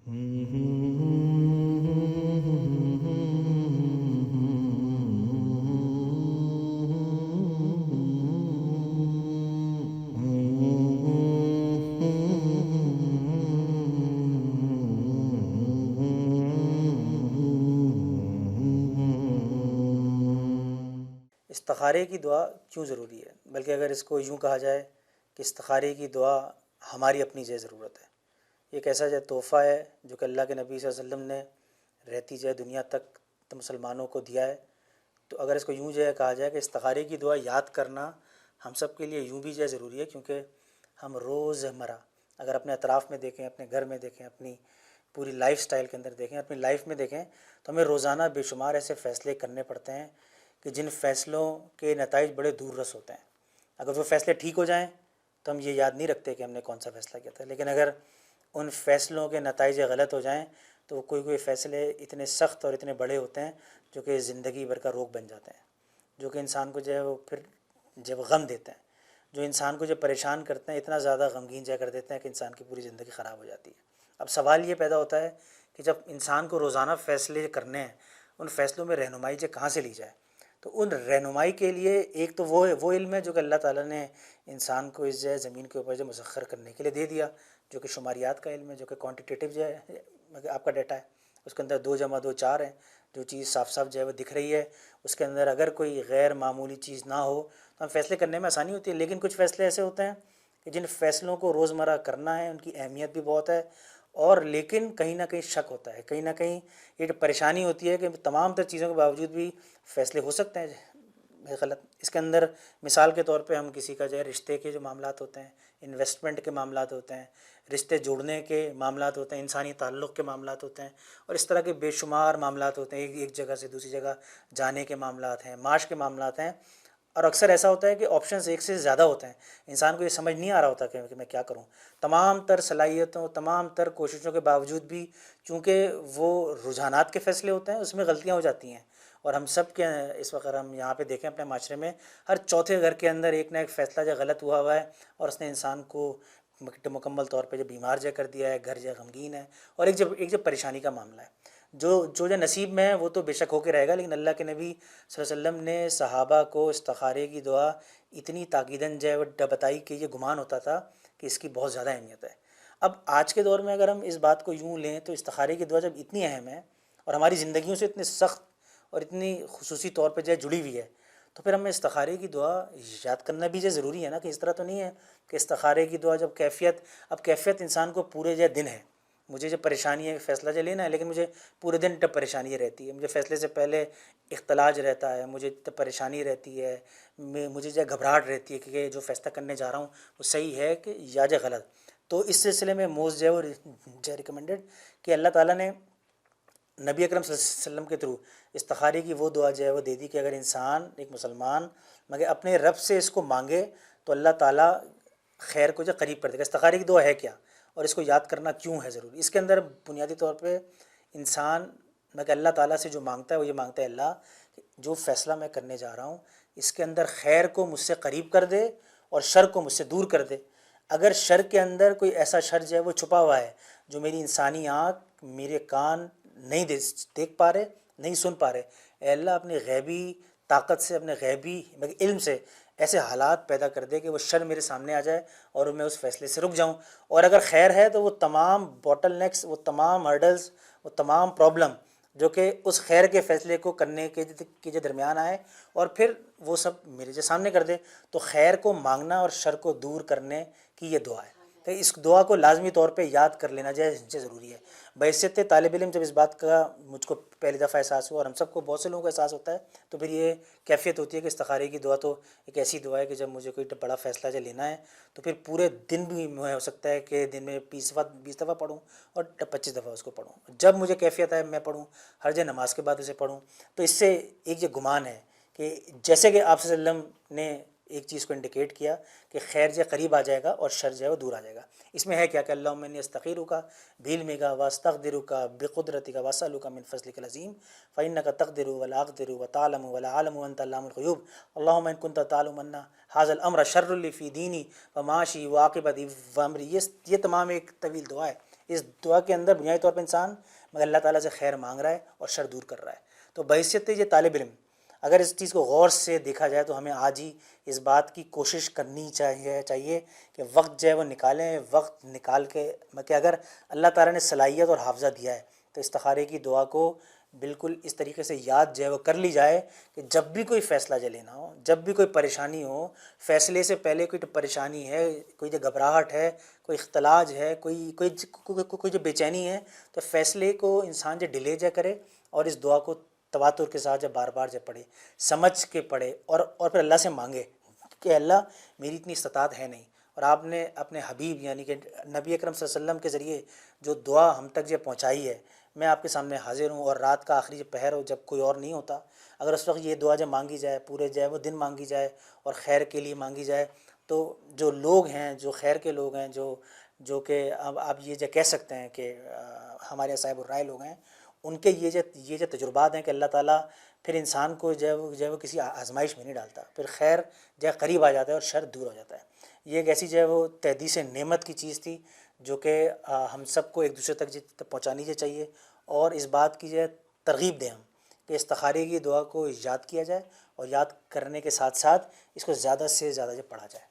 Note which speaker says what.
Speaker 1: استخارے کی دعا کیوں ضروری ہے؟ بلکہ اگر اس کو یوں کہا جائے کہ استخارے کی دعا ہماری اپنی جو ضرورت ہے، ایک ایسا جو تحفہ ہے جو کہ اللہ کے نبی صلی اللہ علیہ وسلم نے رہتی جو دنیا تک مسلمانوں کو دیا ہے. تو اگر اس کو یوں جو ہے کہا جائے کہ استخارے کی دعا یاد کرنا ہم سب کے لیے یوں بھی جو ضروری ہے، کیونکہ ہم روز مرہ اگر اپنے اطراف میں دیکھیں، اپنے گھر میں دیکھیں، اپنی پوری لائف سٹائل کے اندر دیکھیں، اپنی لائف میں دیکھیں، تو ہمیں روزانہ بے شمار ایسے فیصلے کرنے پڑتے ہیں کہ جن فیصلوں کے نتائج بڑے دور رس ہوتے ہیں. اگر وہ فیصلے ٹھیک ہو جائیں تو ہم یہ یاد نہیں رکھتے کہ ہم نے کون سا فیصلہ کیا تھا، لیکن اگر ان فیصلوں کے نتائج غلط ہو جائیں تو کوئی فیصلے اتنے سخت اور اتنے بڑے ہوتے ہیں جو کہ زندگی بھر کا روگ بن جاتے ہیں، جو کہ انسان کو جو ہے وہ پھر جب غم دیتے ہیں، جو انسان کو جو پریشان کرتے ہیں، اتنا زیادہ غمگین جا کر دیتے ہیں کہ انسان کی پوری زندگی خراب ہو جاتی ہے. اب سوال یہ پیدا ہوتا ہے کہ جب انسان کو روزانہ فیصلے کرنے ہیں، ان فیصلوں میں رہنمائی جو کہاں سے لی جائے؟ تو ان رہنمائی کے لیے ایک تو وہ علم ہے جو کہ اللہ تعالیٰ نے انسان کو اس جو زمین کے اوپر جو مسخر کرنے کے لیے دے دیا، جو کہ شماریات کا علم ہے، جو کہ کوانٹیٹیو جو ہے آپ کا ڈیٹا ہے، اس کے اندر 2+2=4 ہیں. جو چیز صاف صاف جو ہے وہ دکھ رہی ہے، اس کے اندر اگر کوئی غیر معمولی چیز نہ ہو تو ہم فیصلے کرنے میں آسانی ہوتی ہے. لیکن کچھ فیصلے ایسے ہوتے ہیں کہ جن فیصلوں کو روزمرہ کرنا ہے، ان کی اہمیت بھی بہت ہے، اور لیکن کہیں نہ کہیں شک ہوتا ہے، کہیں نہ کہیں یہ پریشانی ہوتی ہے کہ تمام تر چیزوں کے باوجود بھی فیصلے ہو سکتے ہیں غلط. اس کے اندر مثال کے طور پہ ہم کسی کا جو ہے رشتے کے جو معاملات ہوتے ہیں، انویسٹمنٹ کے معاملات ہوتے ہیں، رشتے جوڑنے کے معاملات ہوتے ہیں، انسانی تعلق کے معاملات ہوتے ہیں، اور اس طرح کے بے شمار معاملات ہوتے ہیں، ایک جگہ سے دوسری جگہ جانے کے معاملات ہیں، معاش کے معاملات ہیں. اور اکثر ایسا ہوتا ہے کہ آپشنز ایک سے زیادہ ہوتے ہیں، انسان کو یہ سمجھ نہیں آ رہا ہوتا کہ میں کیا کروں. تمام تر صلاحیتوں، تمام تر کوششوں کے باوجود بھی چونکہ وہ رجحانات کے فیصلے ہوتے ہیں، اس میں غلطیاں ہو جاتی ہیں. اور ہم سب کے اس وقت ہم یہاں پہ دیکھیں اپنے معاشرے میں ہر چوتھے گھر کے اندر ایک نہ ایک فیصلہ جو غلط ہوا ہے، اور اس نے انسان کو مکمل طور پہ جو بیمار جا کر دیا ہے، گھر جو غمگین ہے، اور ایک پریشانی کا معاملہ ہے. جو نصیب میں ہے وہ تو بے شک ہو کے رہے گا، لیکن اللہ کے نبی صلی اللہ علیہ وسلم نے صحابہ کو استخارے کی دعا اتنی تاکیداً جو ہے بتائی کہ یہ گمان ہوتا تھا کہ اس کی بہت زیادہ اہمیت ہے. اب آج کے دور میں اگر ہم اس بات کو یوں لیں تو استخارے کی دعا جب اتنی اہم ہے اور ہماری زندگیوں سے اتنے سخت اور اتنی خصوصی طور پہ جو ہے جڑی ہوئی ہے، تو پھر ہمیں استخارے کی دعا یاد کرنا بھی جو ضروری ہے نا. کہ اس طرح تو نہیں ہے کہ استخارے کی دعا جب کیفیت انسان کو پورے جو دن ہے، مجھے جو پریشانی ہے فیصلہ جو لینا ہے، لیکن مجھے پورے دن پریشانی رہتی ہے، مجھے فیصلے سے پہلے اختلاج رہتا ہے، مجھے پریشانی رہتی ہے، مجھے جو گھبراہٹ رہتی ہے کہ جو فیصلہ کرنے جا رہا ہوں وہ صحیح ہے کہ یا جو غلط. تو اس سلسلے میں موسٹ جو ہے ریکمنڈڈ کہ اللہ تعالیٰ نے نبی اکرم صلی اللہ علیہ وسلم کے تھرو استخارے کی وہ دعا جو ہے وہ دے دی کہ اگر انسان ایک مسلمان مگر اپنے رب سے اس کو مانگے تو اللہ تعالیٰ خیر کو جو قریب کر دے گا. استخارے کی دعا ہے کیا اور اس کو یاد کرنا کیوں ہے ضروری؟ اس کے اندر بنیادی طور پہ انسان مگر اللہ تعالیٰ سے جو مانگتا ہے وہ یہ مانگتا ہے، اللہ جو فیصلہ میں کرنے جا رہا ہوں اس کے اندر خیر کو مجھ سے قریب کر دے اور شر کو مجھ سے دور کر دے. اگر شر کے اندر کوئی ایسا شر جو ہے وہ چھپا ہوا ہے جو میری انسانی آنکھ، میرے کان نہیں دیکھ پا رہے، نہیں سن پا رہے، اے اللہ اپنی غیبی طاقت سے، اپنے غیبی علم سے ایسے حالات پیدا کر دے کہ وہ شر میرے سامنے آ جائے اور میں اس فیصلے سے رک جاؤں. اور اگر خیر ہے تو وہ تمام بوٹل نیکس، وہ تمام ہرڈلز، وہ تمام پرابلم جو کہ اس خیر کے فیصلے کو کرنے کے جو درمیان آئے اور پھر وہ سب میرے جو سامنے کر دے. تو خیر کو مانگنا اور شر کو دور کرنے کی یہ دعا ہے. تو اس دعا کو لازمی طور پہ یاد کر لینا ضروری ہے. بحیثیت طالب علم جب اس بات کا مجھ کو پہلی دفعہ احساس ہوا اور ہم سب کو بہت سے لوگوں کو احساس ہوتا ہے، تو پھر یہ کیفیت ہوتی ہے کہ استخارے کی دعا تو ایک ایسی دعا ہے کہ جب مجھے کوئی بڑا فیصلہ جو لینا ہے تو پھر پورے دن بھی ہو سکتا ہے کہ دن میں 20 دفعہ پڑھوں اور 25 دفعہ اس کو پڑھوں. جب مجھے کیفیت ہے میں پڑھوں، ہر جو نماز کے بعد اسے پڑھوں. تو اس سے ایک جو گمان ہے کہ جیسے کہ آپ صلی اللہ علیہ وسلم نے ایک چیز کو انڈیکیٹ کیا کہ خیر جو قریب آ جائے گا اور شر جو ہے وہ دور آ جائے گا. اس میں ہے کیا کہ اللہم انی استخیرک بعلمک واستقدرک بقدرتک واسألک من فضلک العظیم فإنک تقدر ولا اقدر وتعلم ولا اعلم وانت علام الغیوب اللہم ان کنت تعلم ان ھذا الامر شر لی فی دینی ومعاشی وعاقبت امری. یہ تمام ایک طویل دعا ہے. اس دعا کے اندر بنیادی طور پہ انسان مگر اللہ تعالیٰ سے خیر مانگ رہا ہے اور شر دور کر رہا ہے. تو بحیثیت یہ طالب علم اگر اس چیز کو غور سے دیکھا جائے تو ہمیں آج ہی اس بات کی کوشش کرنی چاہیے کہ وقت جو ہے وہ نکالیں. وقت نکال کے کہ اگر اللہ تعالیٰ نے صلاحیت اور حافظہ دیا ہے تو استخارے کی دعا کو بالکل اس طریقے سے یاد جو ہے وہ کر لی جائے کہ جب بھی کوئی فیصلہ جو لینا ہو، جب بھی کوئی پریشانی ہو، فیصلے سے پہلے کوئی پریشانی ہے، کوئی جو گھبراہٹ ہے، کوئی اختلاج ہے، کوئی جو بے چینی ہے، تو فیصلے کو انسان جو ڈیلے جا کرے اور اس دعا کو تواتر کے ساتھ جب بار بار جب پڑھے، سمجھ کے پڑھے اور پھر اللہ سے مانگے کہ اللہ میری اتنی استطاعت ہے نہیں. اور آپ نے اپنے حبیب یعنی کہ نبی اکرم صلی اللہ علیہ وسلم کے ذریعے جو دعا ہم تک جو پہنچائی ہے، میں آپ کے سامنے حاضر ہوں. اور رات کا آخری جو پہر ہو جب کوئی اور نہیں ہوتا، اگر اس وقت یہ دعا جب مانگی جائے، پورے جو ہے وہ دن مانگی جائے اور خیر کے لیے مانگی جائے، تو جو لوگ ہیں، جو خیر کے لوگ ہیں، جو کہ اب آپ یہ جو کہہ سکتے ہیں کہ ہمارے صاحب الرائے لوگ ہیں، ان کے یہ جو تجربات ہیں کہ اللہ تعالیٰ پھر انسان کو جو ہے وہ کسی آزمائش میں نہیں ڈالتا، پھر خیر جو ہے قریب آ جاتا ہے اور شر دور ہو جاتا ہے. یہ ایک ایسی جو ہے وہ تحدیث نعمت کی چیز تھی جو کہ ہم سب کو ایک دوسرے تک پہنچانی چاہیے، اور اس بات کی جو ہے ترغیب دیں ہم کہ استخارے کی دعا کو یاد کیا جائے اور یاد کرنے کے ساتھ ساتھ اس کو زیادہ سے زیادہ جو پڑھا جائے.